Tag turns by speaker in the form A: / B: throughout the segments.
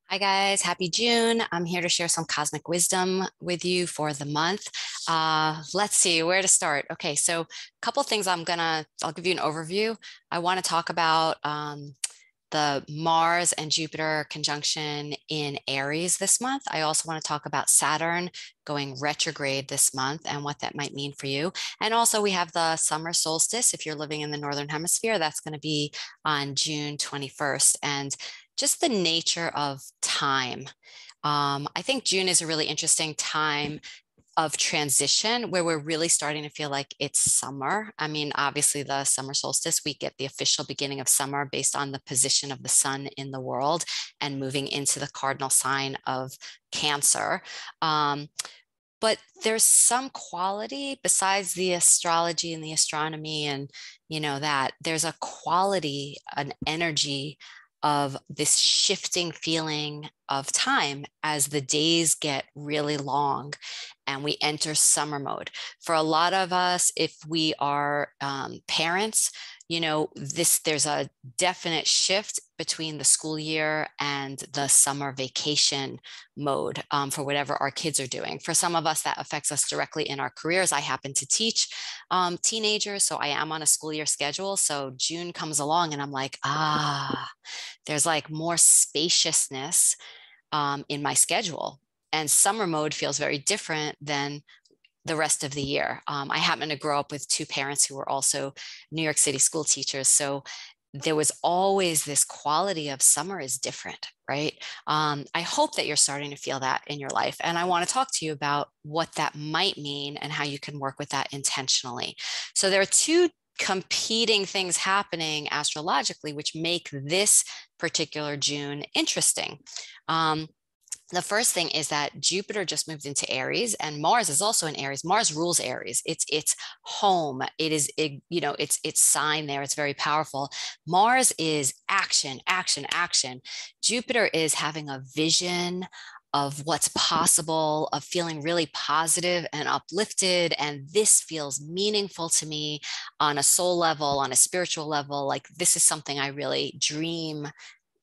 A: Hi guys, happy June. I'm here to share some cosmic wisdom with you for the month. Let's see where to start. Okay, so a couple things I'll give you an overview. I want to talk about the Mars and Jupiter conjunction in Aries this month. I also want to talk about Saturn going retrograde this month and what that might mean for you. And also we have the summer solstice. If you're living in the Northern Hemisphere, that's going to be on June 21st. And just the nature of time. I think June is a really interesting time of transition where we're really starting to feel like it's summer. I mean, obviously, the summer solstice, we get the official beginning of summer based on the position of the sun in the world and moving into the cardinal sign of Cancer. But there's some quality besides the astrology and the astronomy and that there's a quality, an energy of this shifting feeling of time as the days get really long and we enter summer mode. For a lot of us, if we are parents, there's a definite shift between the school year and the summer vacation mode for whatever our kids are doing. For some of us, that affects us directly in our careers. I happen to teach teenagers, so I am on a school year schedule. So June comes along and I'm like, there's like more spaciousness in my schedule. And summer mode feels very different than the rest of the year. I happen to grow up with two parents who were also New York City school teachers. So there was always this quality of summer is different, right? I hope that you're starting to feel that in your life. And I want to talk to you about what that might mean and how you can work with that intentionally. So there are two competing things happening astrologically, which make this particular June interesting. The first thing is that Jupiter just moved into Aries and Mars is also in Aries. Mars rules Aries. It's home. It is, it's sign there. It's very powerful. Mars is action, action, action. Jupiter is having a vision of what's possible, of feeling really positive and uplifted. And this feels meaningful to me on a soul level, on a spiritual level. Like this is something I really dream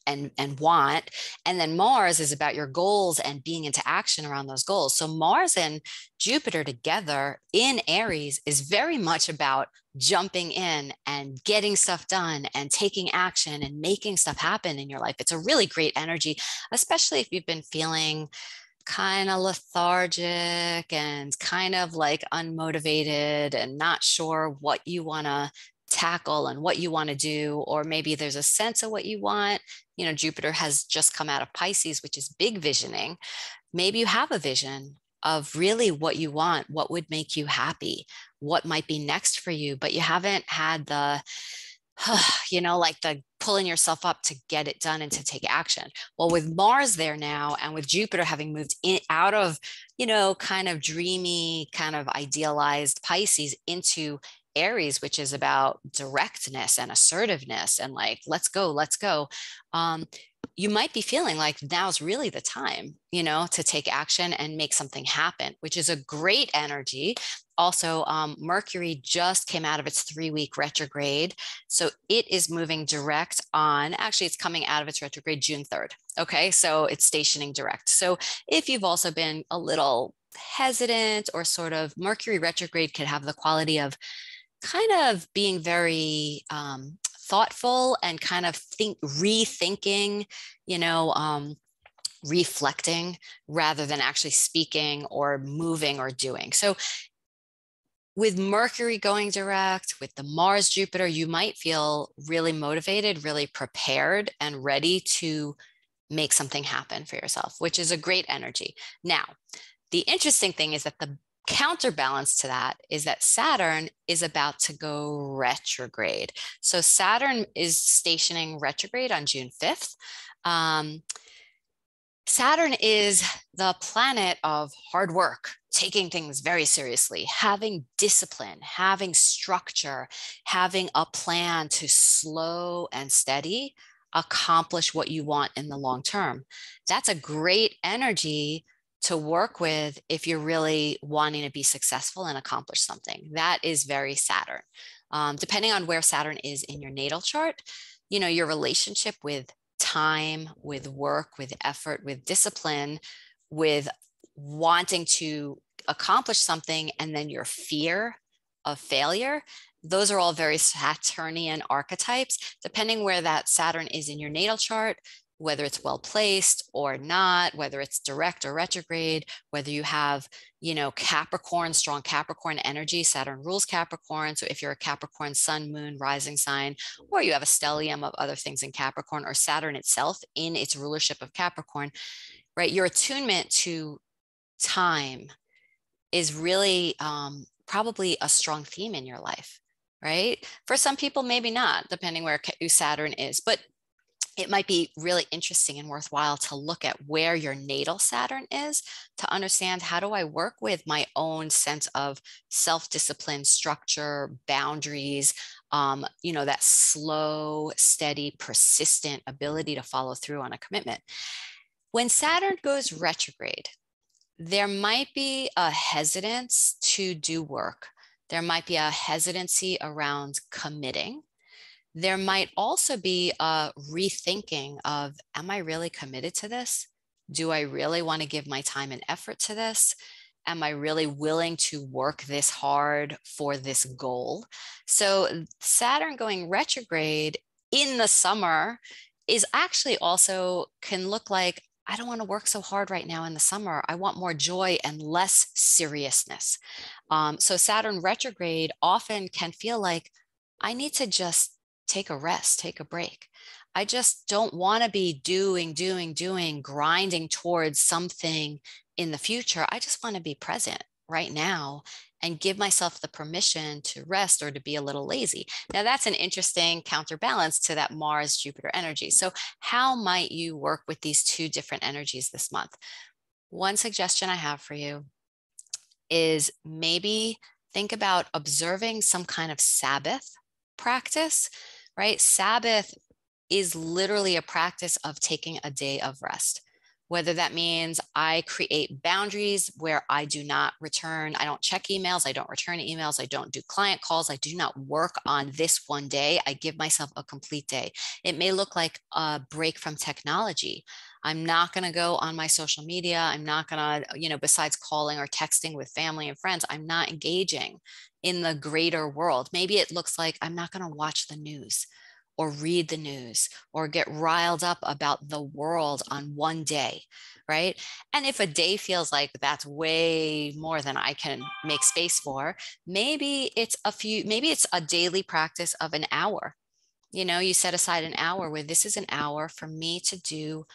A: and want. And then Mars is about your goals and being into action around those goals. So Mars and Jupiter together in Aries is very much about jumping in and getting stuff done and taking action and making stuff happen in your life. It's a really great energy, especially if you've been feeling kind of lethargic and kind of like unmotivated and not sure what you want to tackle and what you want to do, or maybe there's a sense of what you want. Jupiter has just come out of Pisces, which is big visioning. Maybe you have a vision of really what you want, what would make you happy, what might be next for you, but you haven't had the like the pulling yourself up to get it done and to take action. Well, with Mars there now, and with Jupiter having moved in out of, kind of dreamy, kind of idealized Pisces into Aries, which is about directness and assertiveness and like, let's go, let's go. You might be feeling like now's really the time, to take action and make something happen, which is a great energy. Also, Mercury just came out of its 3-week retrograde. So it is moving direct on, actually, it's coming out of its retrograde June 3rd. Okay. So it's stationing direct. So if you've also been a little hesitant or sort of Mercury retrograde could have the quality of kind of being very thoughtful and kind of rethinking, reflecting rather than actually speaking or moving or doing. So with Mercury going direct, with the Mars Jupiter, you might feel really motivated, really prepared, and ready to make something happen for yourself, which is a great energy. Now, the interesting thing is that the counterbalance to that is that Saturn is about to go retrograde. So Saturn is stationing retrograde on June 5th. Saturn is the planet of hard work, taking things very seriously, having discipline, having structure, having a plan to slow and steady accomplish what you want in the long term. That's a great energy to work with if you're really wanting to be successful and accomplish something. That is very Saturn. Depending on where Saturn is in your natal chart, your relationship with time, with work, with effort, with discipline, with wanting to accomplish something, and then your fear of failure. Those are all very Saturnian archetypes. Depending where that Saturn is in your natal chart, whether it's well placed or not, whether it's direct or retrograde, whether you have, Capricorn, strong Capricorn energy. Saturn rules Capricorn. So if you're a Capricorn sun, moon, rising sign, or you have a stellium of other things in Capricorn, or Saturn itself in its rulership of Capricorn, right? Your attunement to time is really probably a strong theme in your life, right? For some people, maybe not, depending where Saturn is, but it might be really interesting and worthwhile to look at where your natal Saturn is to understand, how do I work with my own sense of self-discipline, structure, boundaries, that slow, steady, persistent ability to follow through on a commitment. When Saturn goes retrograde, there might be a hesitance to do work. There might be a hesitancy around committing. There might also be a rethinking of, am I really committed to this? Do I really want to give my time and effort to this? Am I really willing to work this hard for this goal? So Saturn going retrograde in the summer is actually also can look like, I don't want to work so hard right now in the summer. I want more joy and less seriousness. So Saturn retrograde often can feel like, I need to just take a rest, take a break. I just don't want to be doing, grinding towards something in the future. I just want to be present right now and give myself the permission to rest or to be a little lazy. Now, that's an interesting counterbalance to that Mars-Jupiter energy. So how might you work with these two different energies this month? One suggestion I have for you is maybe think about observing some kind of sabbath practice, right? Sabbath is literally a practice of taking a day of rest. Whether that means I create boundaries where I do not return, I don't check emails, I don't return emails, I don't do client calls, I do not work on this one day. I give myself a complete day. It may look like a break from technology. I'm not going to go on my social media. I'm not going to, besides calling or texting with family and friends, I'm not engaging in the greater world. Maybe it looks like I'm not going to watch the news or read the news or get riled up about the world on one day, right? And if a day feels like that's way more than I can make space for, maybe it's a daily practice of an hour. You set aside an hour where this is an hour for me to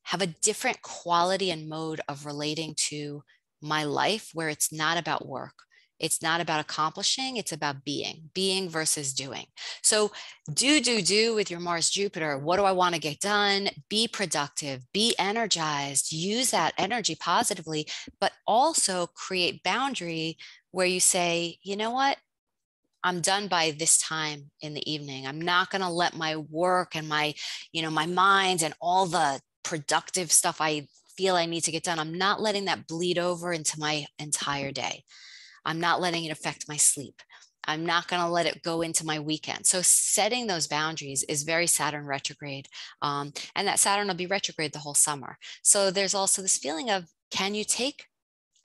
A: have a different quality and mode of relating to my life, where it's not about work. It's not about accomplishing, it's about being versus doing. So do with your Mars Jupiter. What do I want to get done? Be productive, be energized, use that energy positively, but also create boundary where you say, you know what? I'm done by this time in the evening. I'm not going to let my work and my mind and all the productive stuff I feel I need to get done. I'm not letting that bleed over into my entire day. I'm not letting it affect my sleep. I'm not going to let it go into my weekend. So setting those boundaries is very Saturn retrograde. And that Saturn will be retrograde the whole summer. So there's also this feeling of, can you take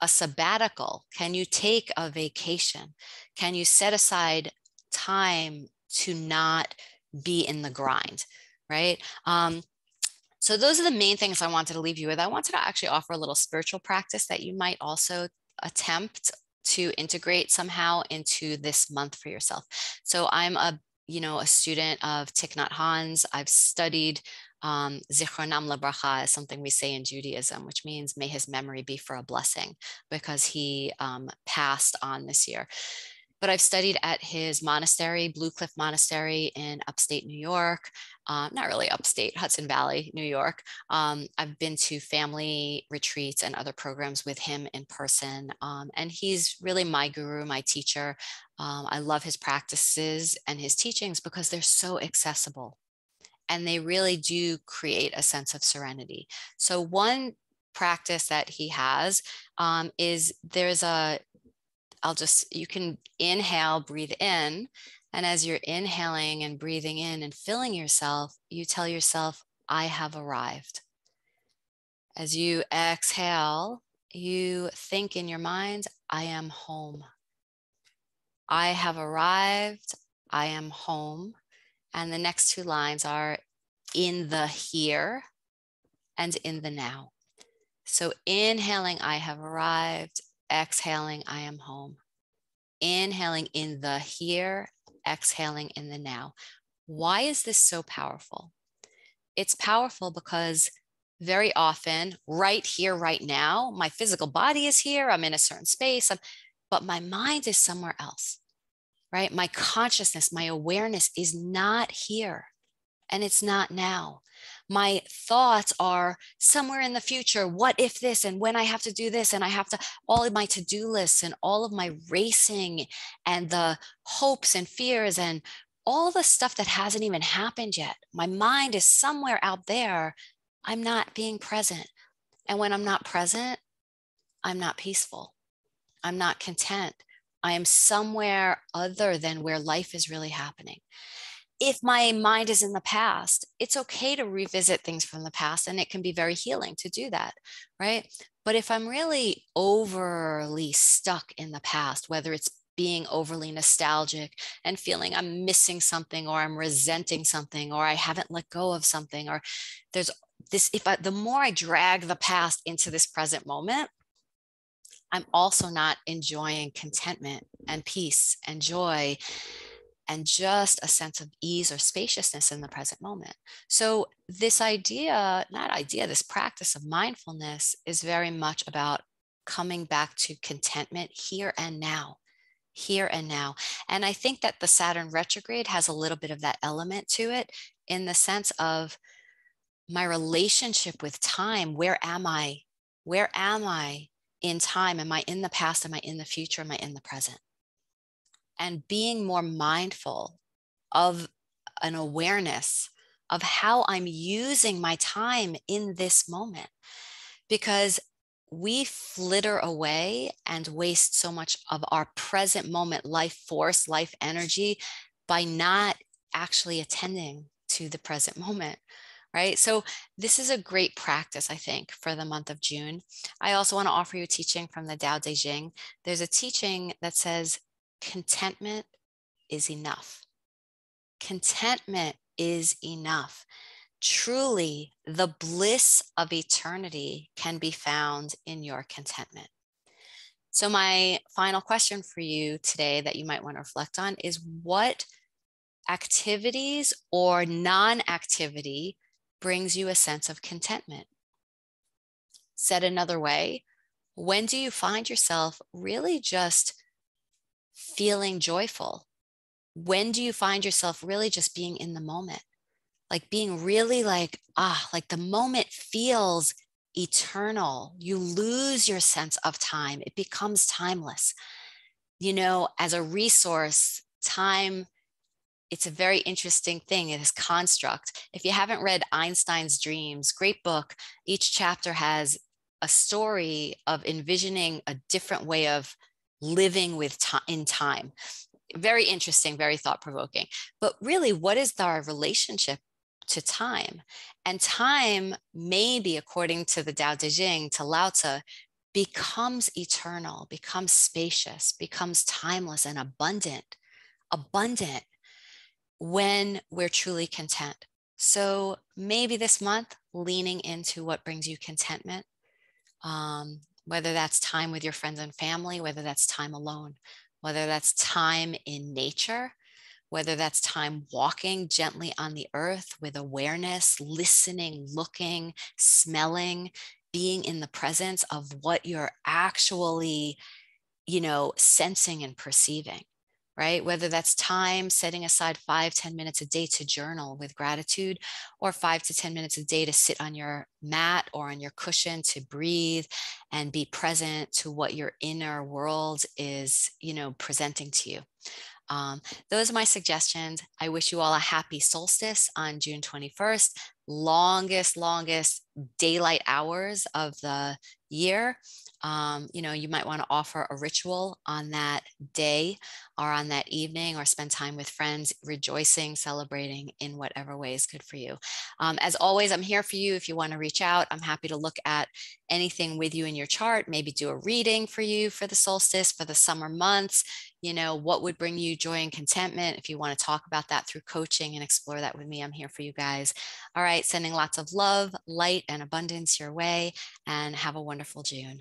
A: a sabbatical? Can you take a vacation? Can you set aside time to not be in the grind, right? So those are the main things I wanted to leave you with. I wanted to actually offer a little spiritual practice that you might also attempt to integrate somehow into this month for yourself. So I'm a student of Thich Nhat Hanh's. I've studied Zichronam Lebracha is something we say in Judaism, which means may his memory be for a blessing, because he passed on this year. But I've studied at his monastery, Blue Cliff Monastery in upstate New York. Not really upstate, Hudson Valley, New York. I've been to family retreats and other programs with him in person. And he's really my guru, my teacher. I love his practices and his teachings because they're so accessible. And they really do create a sense of serenity. So one practice that he has is you can inhale, breathe in. And as you're inhaling and breathing in and filling yourself, you tell yourself, I have arrived. As you exhale, you think in your mind, I am home. I have arrived. I am home. And the next two lines are in the here and in the now. So inhaling, I have arrived. Exhaling, I am home. Inhaling in the here, exhaling in the now. Why is this so powerful? It's powerful because very often, right here, right now, my physical body is here, I'm in a certain space, but my mind is somewhere else, right? My consciousness, my awareness is not here, and it's not now. My thoughts are somewhere in the future. What if this, and when I have to do this, and I have to, all of my to-do lists and all of my racing and the hopes and fears and all the stuff that hasn't even happened yet. My mind is somewhere out there. I'm not being present. And when I'm not present, I'm not peaceful. I'm not content. I am somewhere other than where life is really happening. If my mind is in the past, it's okay to revisit things from the past, and it can be very healing to do that, right? But if I'm really overly stuck in the past, whether it's being overly nostalgic and feeling I'm missing something, or I'm resenting something, or I haven't let go of something, or there's this, the more I drag the past into this present moment, I'm also not enjoying contentment and peace and joy and just a sense of ease or spaciousness in the present moment. So this this practice of mindfulness is very much about coming back to contentment here and now, here and now. And I think that the Saturn retrograde has a little bit of that element to it, in the sense of my relationship with time. Where am I? Where am I in time? Am I in the past? Am I in the future? Am I in the present? And being more mindful of an awareness of how I'm using my time in this moment. Because we flitter away and waste so much of our present moment life force, life energy, by not actually attending to the present moment, right? So this is a great practice, I think, for the month of June. I also want to offer you a teaching from the Tao Te Ching. There's a teaching that says contentment is enough. Contentment is enough. Truly, the bliss of eternity can be found in your contentment. So my final question for you today that you might want to reflect on is, what activities or non-activity brings you a sense of contentment? Said another way, when do you find yourself really just feeling joyful? When do you find yourself really just being in the moment? Like being really like the moment feels eternal. You lose your sense of time. It becomes timeless. You know, as a resource, time, it's a very interesting thing. It is construct. If you haven't read Einstein's Dreams, great book, each chapter has a story of envisioning a different way of living with in time. Very interesting, very thought-provoking. But really, what is our relationship to time? And time, maybe according to the Tao Te Ching, to Lao Tzu, becomes eternal, becomes spacious, becomes timeless and abundant when we're truly content. So maybe this month, leaning into what brings you contentment, whether that's time with your friends and family, whether that's time alone, whether that's time in nature, whether that's time walking gently on the earth with awareness, listening, looking, smelling, being in the presence of what you're actually, sensing and perceiving, right? Whether that's time setting aside 5-10 minutes a day to journal with gratitude, or 5 to 10 minutes a day to sit on your mat or on your cushion to breathe and be present to what your inner world is, presenting to you. Those are my suggestions. I wish you all a happy solstice on June 21st, longest daylight hours of the year. You might want to offer a ritual on that day or on that evening, or spend time with friends, rejoicing, celebrating in whatever way is good for you. As always, I'm here for you. If you want to reach out, I'm happy to look at anything with you in your chart, maybe do a reading for you for the solstice, for the summer months. What would bring you joy and contentment? If you want to talk about that through coaching and explore that with me, I'm here for you guys. All right, sending lots of love, light, and abundance your way, and have a wonderful June.